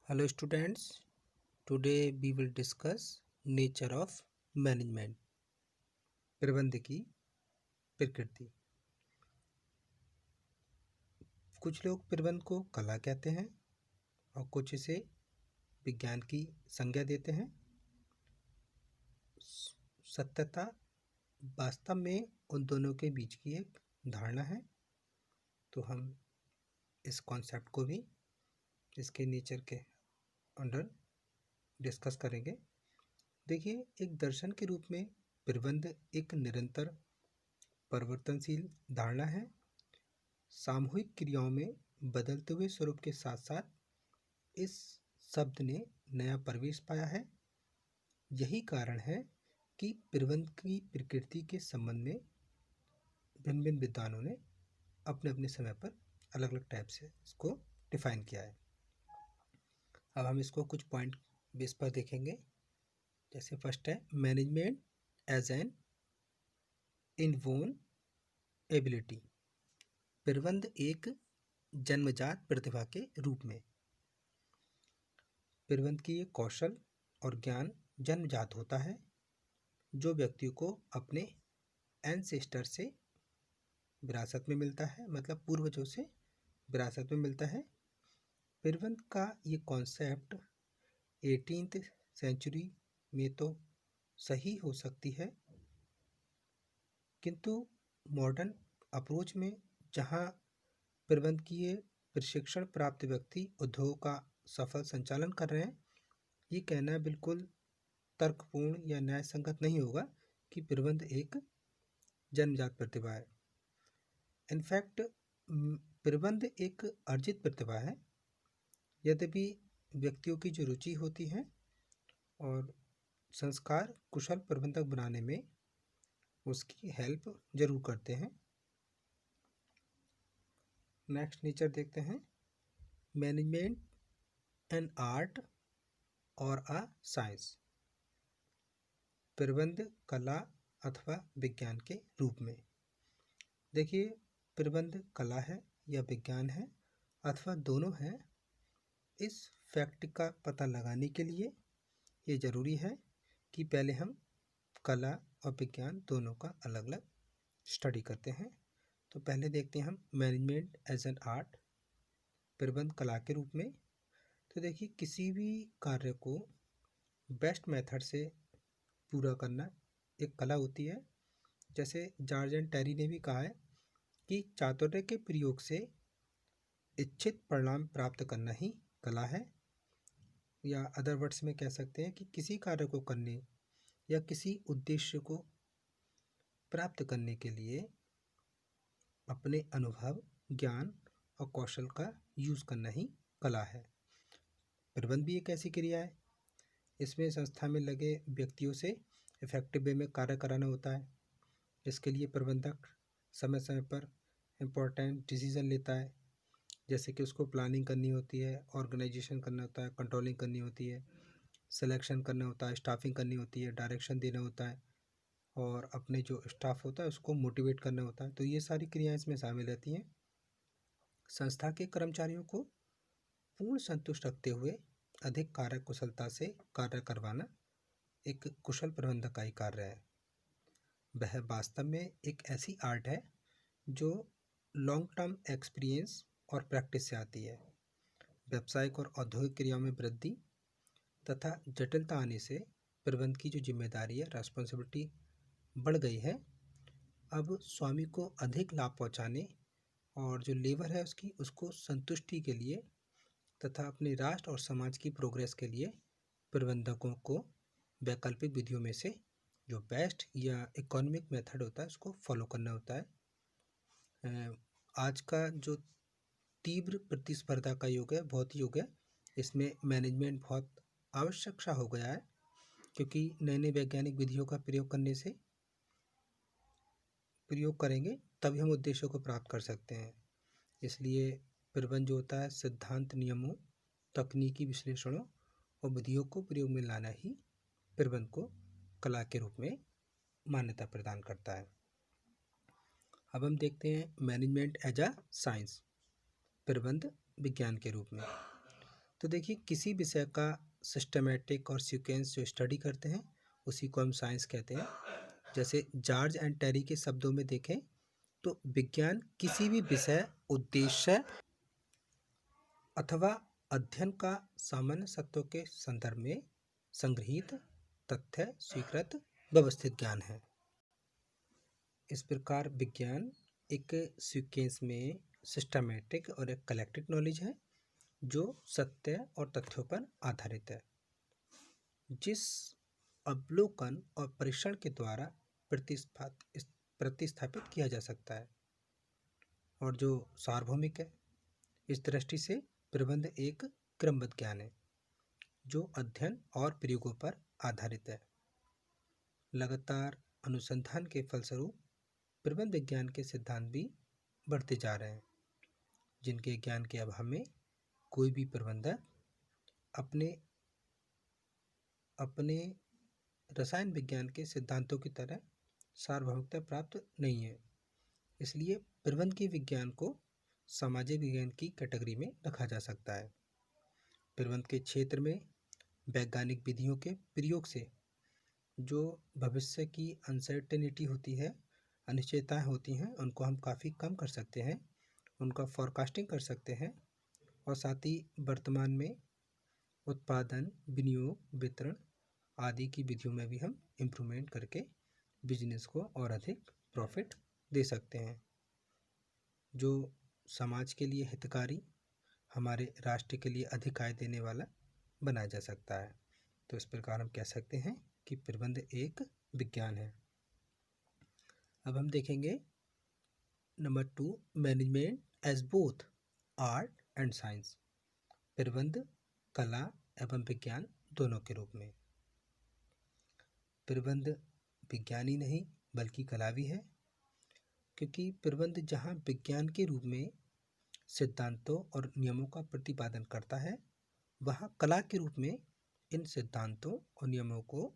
Hello students, today we will discuss nature of management. प्रबंध की प्रकृति। कुछ लोग प्रबंध को कला कहते हैं और कुछ इसे विज्ञान की संज्ञा देते हैं। सत्यता वास्तव में उन दोनों के बीच की एक धारणा है, तो हम इस कॉन्सेप्ट को भी इसके नेचर के अंडर डिस्कस करेंगे। देखिए, एक दर्शन के रूप में प्रबंध एक निरंतर परिवर्तनशील धारणा है। सामूहिक क्रियाओं में बदलते हुए स्वरूप के साथ साथ इस शब्द ने नया प्रवेश पाया है। यही कारण है कि प्रबंध की प्रकृति के संबंध में भिन्न भिन्न विद्वानों ने अपने अपने समय पर अलग अलग टाइप से इसको डिफाइन किया है। अब हम इसको कुछ पॉइंट बेस पर देखेंगे। जैसे फर्स्ट है management as an inborn ability. प्रबंध एक जन्मजात प्रतिभा के रूप में। प्रबंध की एक कौशल और ज्ञान जन्मजात होता है जो व्यक्ति को अपने एंसेस्टर से विरासत में मिलता है, मतलब पूर्वजों से विरासत में मिलता है। प्रबंध का ये कॉन्सेप्ट 18th सेंचुरी में तो सही हो सकती है, किंतु मॉडर्न अप्रोच में जहाँ प्रबंध की ये प्रशिक्षण प्राप्त व्यक्ति उद्योग का सफल संचालन कर रहे हैं, ये कहना बिल्कुल तर्कपूर्ण या न्याय संगत नहीं होगा कि प्रबंध एक जन्मजात प्रतिभा है। इनफैक्ट प्रबंध एक अर्जित प्रतिभा है, यद्यपि व्यक्तियों की जो रुचि होती है और संस्कार कुशल प्रबंधक बनाने में उसकी हेल्प जरूर करते हैं। नेक्स्ट नेचर देखते हैं, मैनेजमेंट एन आर्ट और अ साइंस। प्रबंध कला अथवा विज्ञान के रूप में। देखिए, प्रबंध कला है या विज्ञान है अथवा दोनों है, इस फैक्ट का पता लगाने के लिए ये ज़रूरी है कि पहले हम कला और विज्ञान दोनों का अलग अलग स्टडी करते हैं। तो पहले देखते हैं हम मैनेजमेंट एज एन आर्ट, प्रबंध कला के रूप में। तो देखिए, किसी भी कार्य को बेस्ट मेथड से पूरा करना एक कला होती है। जैसे जॉर्ज एंड टेरी ने भी कहा है कि चातुर्य के प्रयोग से इच्छित परिणाम प्राप्त करना ही कला है, या अदर वर्ड्स में कह सकते हैं कि किसी कार्य को करने या किसी उद्देश्य को प्राप्त करने के लिए अपने अनुभव, ज्ञान और कौशल का यूज़ करना ही कला है। प्रबंध भी एक ऐसी क्रिया है, इसमें संस्था में लगे व्यक्तियों से इफेक्टिव वे में कार्य कराना होता है। इसके लिए प्रबंधक समय समय पर इम्पोर्टेंट डिसीज़न लेता है, जैसे कि उसको प्लानिंग करनी होती है, ऑर्गेनाइजेशन करना होता है, कंट्रोलिंग करनी होती है, सिलेक्शन करना होता है, स्टाफिंग करनी होती है, डायरेक्शन देना होता है और अपने जो स्टाफ होता है उसको मोटिवेट करना होता है। तो ये सारी क्रियाएं इसमें शामिल रहती हैं। संस्था के कर्मचारियों को पूर्ण संतुष्ट रखते हुए अधिक कार्य कुशलता से कार्य करवाना एक कुशल प्रबंधक का ही कार्य है। वह वास्तव में एक ऐसी आर्ट है जो लॉन्ग टर्म एक्सपीरियंस और प्रैक्टिस से आती है। व्यावसायिक और औद्योगिक क्रियाओं में वृद्धि तथा जटिलता आने से प्रबंध की जो जिम्मेदारी है, रेस्पॉन्सिबिलिटी बढ़ गई है। अब स्वामी को अधिक लाभ पहुंचाने और जो लेबर है उसको संतुष्टि के लिए तथा अपने राष्ट्र और समाज की प्रोग्रेस के लिए प्रबंधकों को वैकल्पिक विधियों में से जो बेस्ट या इकोनॉमिक मेथड होता है उसको फॉलो करना होता है। आज का जो तीव्र प्रतिस्पर्धा का युग है, भौतिक युग है, इसमें मैनेजमेंट बहुत आवश्यक सा हो गया है, क्योंकि नए नए वैज्ञानिक विधियों का प्रयोग करेंगे तभी हम उद्देश्यों को प्राप्त कर सकते हैं। इसलिए प्रबंध जो होता है सिद्धांत, नियमों, तकनीकी विश्लेषणों और विधियों को प्रयोग में लाना ही प्रबंध को कला के रूप में मान्यता प्रदान करता है। अब हम देखते हैं मैनेजमेंट एज अ साइंस, प्रबंध विज्ञान के रूप में। तो देखिए, किसी विषय का सिस्टमेटिक और सीक्वेंस जो स्टडी करते हैं उसी को हम साइंस कहते हैं। जैसे जॉर्ज एंड टेरी के शब्दों में देखें तो विज्ञान किसी भी विषय, उद्देश्य अथवा अध्ययन का सामान्य सत्यों के संदर्भ में संग्रहित तथ्य, स्वीकृत, व्यवस्थित ज्ञान है। इस प्रकार विज्ञान एक सीक्वेंस में सिस्टमेटिक और एक कलेक्टेड नॉलेज है जो सत्य और तथ्यों पर आधारित है, जिस अवलोकन और परीक्षण के द्वारा प्रतिस्थापित किया जा सकता है और जो सार्वभौमिक है। इस दृष्टि से प्रबंध एक क्रमबद्ध ज्ञान है जो अध्ययन और प्रयोगों पर आधारित है। लगातार अनुसंधान के फलस्वरूप प्रबंध विज्ञान के सिद्धांत भी बढ़ते जा रहे हैं, जिनके ज्ञान के अभाव में कोई भी प्रबंधक अपने रसायन विज्ञान के सिद्धांतों की तरह सार्वभौमिकता प्राप्त नहीं है। इसलिए प्रबंध के विज्ञान को सामाजिक विज्ञान की कैटेगरी में रखा जा सकता है। प्रबंध के क्षेत्र में वैज्ञानिक विधियों के प्रयोग से जो भविष्य की अनसर्टेनिटी होती है, अनिश्चितताएं होती हैं, उनको हम काफ़ी कम कर सकते हैं, उनका फॉरकास्टिंग कर सकते हैं और साथ ही वर्तमान में उत्पादन, विनियोग, वितरण आदि की विधियों में भी हम इम्प्रूवमेंट करके बिजनेस को और अधिक प्रॉफिट दे सकते हैं, जो समाज के लिए हितकारी, हमारे राष्ट्र के लिए अधिक आय देने वाला बनाया जा सकता है। तो इस प्रकार हम कह सकते हैं कि प्रबंध एक विज्ञान है। अब हम देखेंगे number 2, management as both art and science. प्रबंध कला एवं विज्ञान दोनों के रूप में। प्रबंध विज्ञान ही नहीं बल्कि कला भी है, क्योंकि प्रबंध जहाँ विज्ञान के रूप में सिद्धांतों और नियमों का प्रतिपादन करता है, वहाँ कला के रूप में इन सिद्धांतों और नियमों को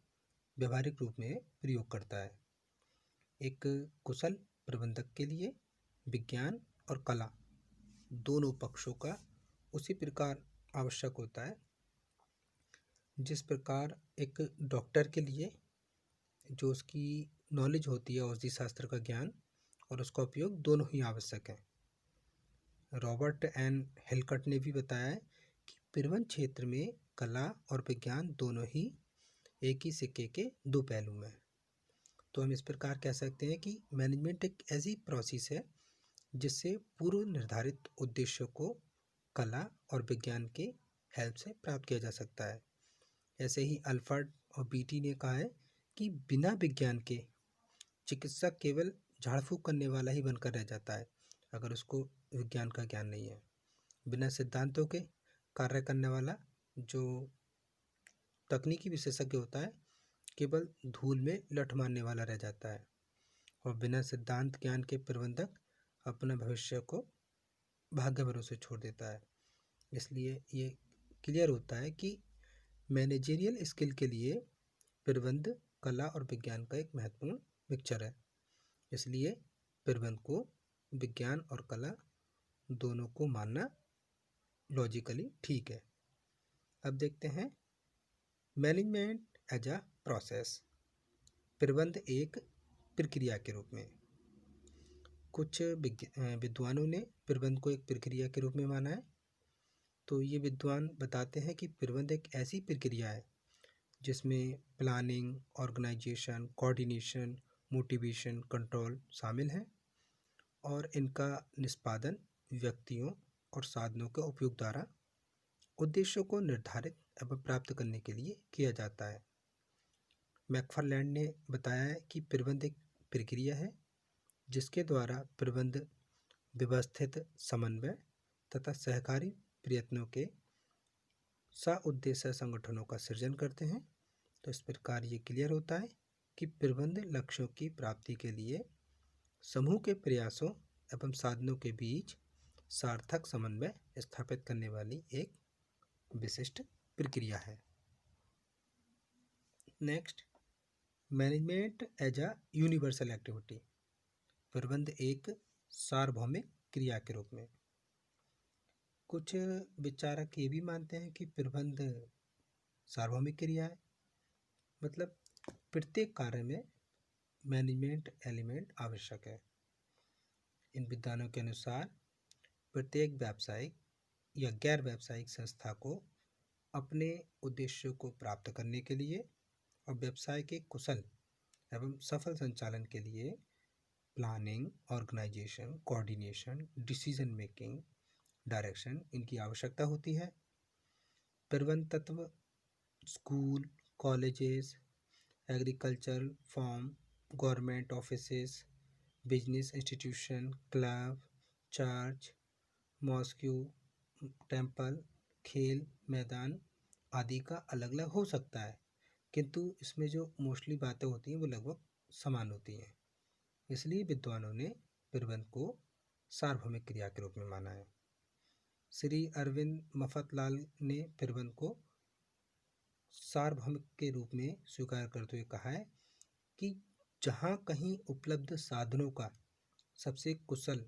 व्यवहारिक रूप में प्रयोग करता है। एक कुशल प्रबंधक के लिए विज्ञान और कला दोनों पक्षों का उसी प्रकार आवश्यक होता है, जिस प्रकार एक डॉक्टर के लिए जो उसकी नॉलेज होती है औषधि शास्त्र का ज्ञान और उसका उपयोग दोनों ही आवश्यक है। रॉबर्ट एन हिलकट ने भी बताया है कि प्रबंध क्षेत्र में कला और विज्ञान दोनों ही एक ही सिक्के के दो पहलू हैं। तो हम इस प्रकार कह सकते हैं कि मैनेजमेंट एक ऐसी प्रोसेस है जिससे पूर्व निर्धारित उद्देश्यों को कला और विज्ञान के हेल्प से प्राप्त किया जा सकता है। ऐसे ही अल्फ्रेड और बीटी ने कहा है कि बिना विज्ञान के चिकित्सक केवल झाड़ फूक करने वाला ही बनकर रह जाता है, अगर उसको विज्ञान का ज्ञान नहीं है। बिना सिद्धांतों के कार्य करने वाला जो तकनीकी विशेषज्ञ होता है केवल धूल में लठ मारने वाला रह जाता है, और बिना सिद्धांत ज्ञान के प्रबंधक अपना भविष्य को भाग्य भरोसे छोड़ देता है। इसलिए ये क्लियर होता है कि मैनेजरियल स्किल के लिए प्रबंध कला और विज्ञान का एक महत्वपूर्ण मिक्सचर है। इसलिए प्रबंध को विज्ञान और कला दोनों को मानना लॉजिकली ठीक है। अब देखते हैं मैनेजमेंट एज अ प्रोसेस। प्रबंध एक प्रक्रिया के रूप में। कुछ विद्वानों ने प्रबंध को एक प्रक्रिया के रूप में माना है। तो ये विद्वान बताते हैं कि प्रबंध एक ऐसी प्रक्रिया है जिसमें planning, organization, coordination, motivation, control शामिल हैं और इनका निष्पादन व्यक्तियों और साधनों के उपयोग द्वारा उद्देश्यों को निर्धारित एवं प्राप्त करने के लिए किया जाता है। मैकफार्लैंड ने बताया है कि प्रबंध एक प्रक्रिया है जिसके द्वारा प्रबंध व्यवस्थित, समन्वय तथा सहकारी प्रयत्नों के सउद्देश्य संगठनों का सृजन करते हैं। तो इस प्रकार ये क्लियर होता है कि प्रबंध लक्ष्यों की प्राप्ति के लिए समूह के प्रयासों एवं साधनों के बीच सार्थक समन्वय स्थापित करने वाली एक विशिष्ट प्रक्रिया है। Next, management as a universal activity. प्रबंध एक सार्वभौमिक क्रिया के रूप में। कुछ विचारक ये भी मानते हैं कि प्रबंध सार्वभौमिक क्रिया है, मतलब प्रत्येक कार्य में मैनेजमेंट एलिमेंट आवश्यक है। इन विद्वानों के अनुसार प्रत्येक व्यावसायिक या गैर व्यावसायिक संस्था को अपने उद्देश्यों को प्राप्त करने के लिए और व्यवसाय के कुशल एवं सफल संचालन के लिए planning, organization, coordination, decision making, direction इनकी आवश्यकता होती है। प्रबंध तत्व school, colleges, agricultural farm, government offices, business institution, club, church, mosque, temple, खेल मैदान आदि का अलग अलग हो सकता है, किंतु इसमें जो मोस्टली बातें होती हैं वो लगभग समान होती हैं। इसलिए विद्वानों ने प्रबंध को सार्वभौमिक क्रिया के रूप में माना है। श्री अरविंद मफतलाल ने प्रबंध को सार्वभौमिक के रूप में स्वीकार करते हुए कहा है कि जहाँ कहीं उपलब्ध साधनों का सबसे कुशल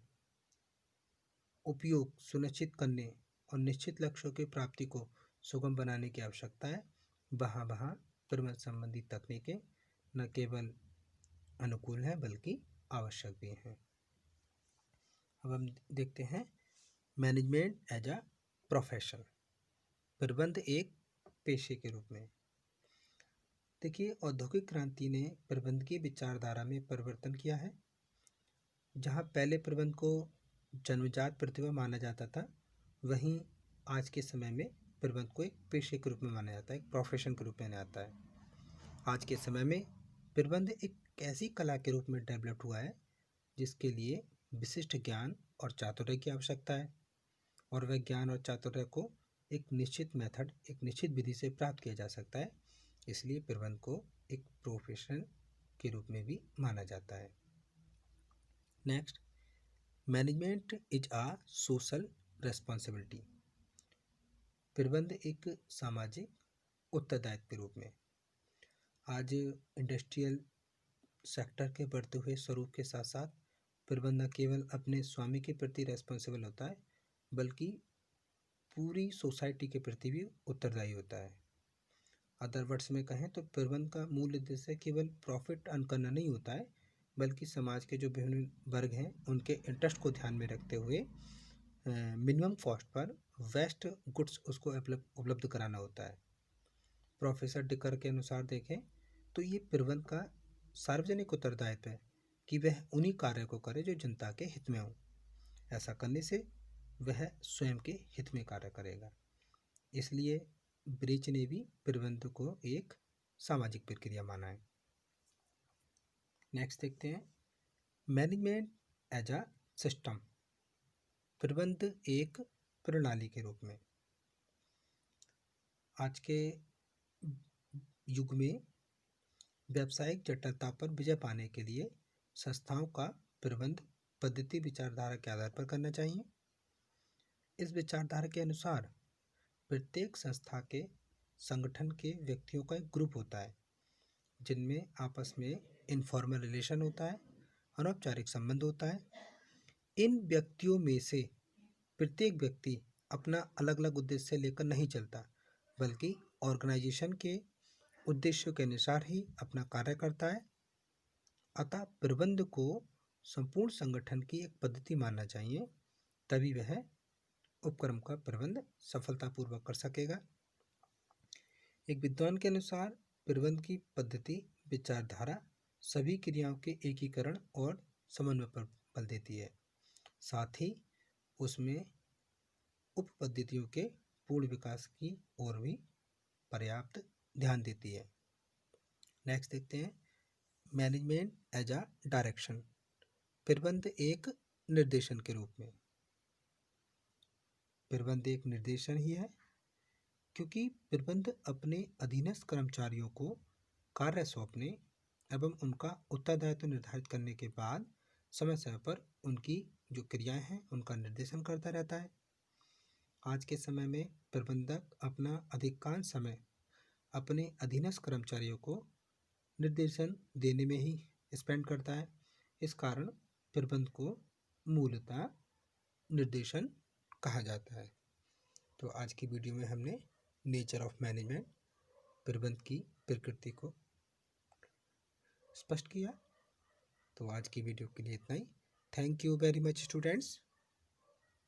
उपयोग सुनिश्चित करने और निश्चित लक्ष्यों की प्राप्ति को सुगम बनाने की आवश्यकता है, वहाँ वहाँ प्रबंध संबंधी तकनीकें न केवल अनुकूल हैं बल्कि आवश्यक भी हैं। अब हम देखते हैं मैनेजमेंट एज अ प्रोफेशन, प्रबंध एक पेशे के रूप में। देखिए, औद्योगिक क्रांति ने प्रबंध की विचारधारा में परिवर्तन किया है। जहाँ पहले प्रबंध को जन्मजात प्रतिभा माना जाता था, वहीं आज के समय में प्रबंध को एक पेशे के रूप में माना जाता है, एक प्रोफेशन के रूप में माना जाता है। आज के समय में प्रबंध एक ऐसी कला के रूप में डेवलप हुआ है जिसके लिए विशिष्ट ज्ञान और चातुर्य की आवश्यकता है, और वह ज्ञान और चातुर्य को एक निश्चित मेथड, एक निश्चित विधि से प्राप्त किया जा सकता है। इसलिए प्रबंध को एक प्रोफेशन के रूप में भी माना जाता है। Next, management is a social responsibility, प्रबंध एक सामाजिक उत्तरदायित्व के रूप में। आज इंडस्ट्रियल सेक्टर के बढ़ते हुए स्वरूप के साथ साथ प्रबंध न केवल अपने स्वामी के प्रति रेस्पॉन्सिबल होता है बल्कि पूरी सोसाइटी के प्रति भी उत्तरदायी होता है। अदर वर्ड्स में कहें तो प्रबंध का मूल उद्देश्य केवल प्रॉफिट अर्न करना नहीं होता है, बल्कि समाज के जो विभिन्न वर्ग हैं उनके इंटरेस्ट को ध्यान में रखते हुए minimum cost per best goods उसको उपलब्ध कराना होता है। प्रोफेसर डिकर के अनुसार देखें तो ये प्रबंध का सार्वजनिक उत्तरदायित्व है कि वह उन्हीं कार्य को करे जो जनता के हित में हो। ऐसा करने से वह स्वयं के हित में कार्य करेगा। इसलिए ब्रिच ने भी प्रबंध को एक सामाजिक प्रक्रिया माना है। नेक्स्ट देखते हैं मैनेजमेंट एज अ सिस्टम, प्रबंध एक प्रणाली के रूप में। आज के युग में व्यावसायिक जटिलता पर विजय पाने के लिए संस्थाओं का प्रबंध पद्धति विचारधारा के आधार पर करना चाहिए। इस विचारधारा के अनुसार प्रत्येक संस्था के संगठन के व्यक्तियों का एक ग्रुप होता है जिनमें आपस में इनफॉर्मल रिलेशन होता है, अनौपचारिक संबंध होता है। इन व्यक्तियों में से प्रत्येक व्यक्ति अपना अलग अलग उद्देश्य लेकर नहीं चलता, बल्कि ऑर्गेनाइजेशन के उद्देश्यों के अनुसार ही अपना कार्य करता है। अतः प्रबंध को संपूर्ण संगठन की एक पद्धति मानना चाहिए, तभी वह उपक्रम का प्रबंध सफलतापूर्वक कर सकेगा। एक विद्वान के अनुसार प्रबंध की पद्धति विचारधारा सभी क्रियाओं के एकीकरण और समन्वय पर बल देती है, साथ ही उसमें उप पद्धतियों के पूर्ण विकास की ओर भी पर्याप्त ध्यान देती है। नेक्स्ट देखते हैं मैनेजमेंट एज अ डायरेक्शन, प्रबंध एक निर्देशन के रूप में। प्रबंध एक निर्देशन ही है क्योंकि प्रबंध अपने अधीनस्थ कर्मचारियों को कार्य सौंपने एवं उनका उत्तरदायित्व निर्धारित करने के बाद समय समय पर उनकी जो क्रियाएं हैं उनका निर्देशन करता रहता है। आज के समय में प्रबंधक अपना अधिकांश समय अपने अधीनस्थ कर्मचारियों को निर्देशन देने में ही स्पेंड करता है। इस कारण प्रबंध को मूलतः निर्देशन कहा जाता है। तो आज की वीडियो में हमने नेचर ऑफ मैनेजमेंट, प्रबंध की प्रकृति को स्पष्ट किया। तो आज की वीडियो के लिए इतना ही। Thank you very much students.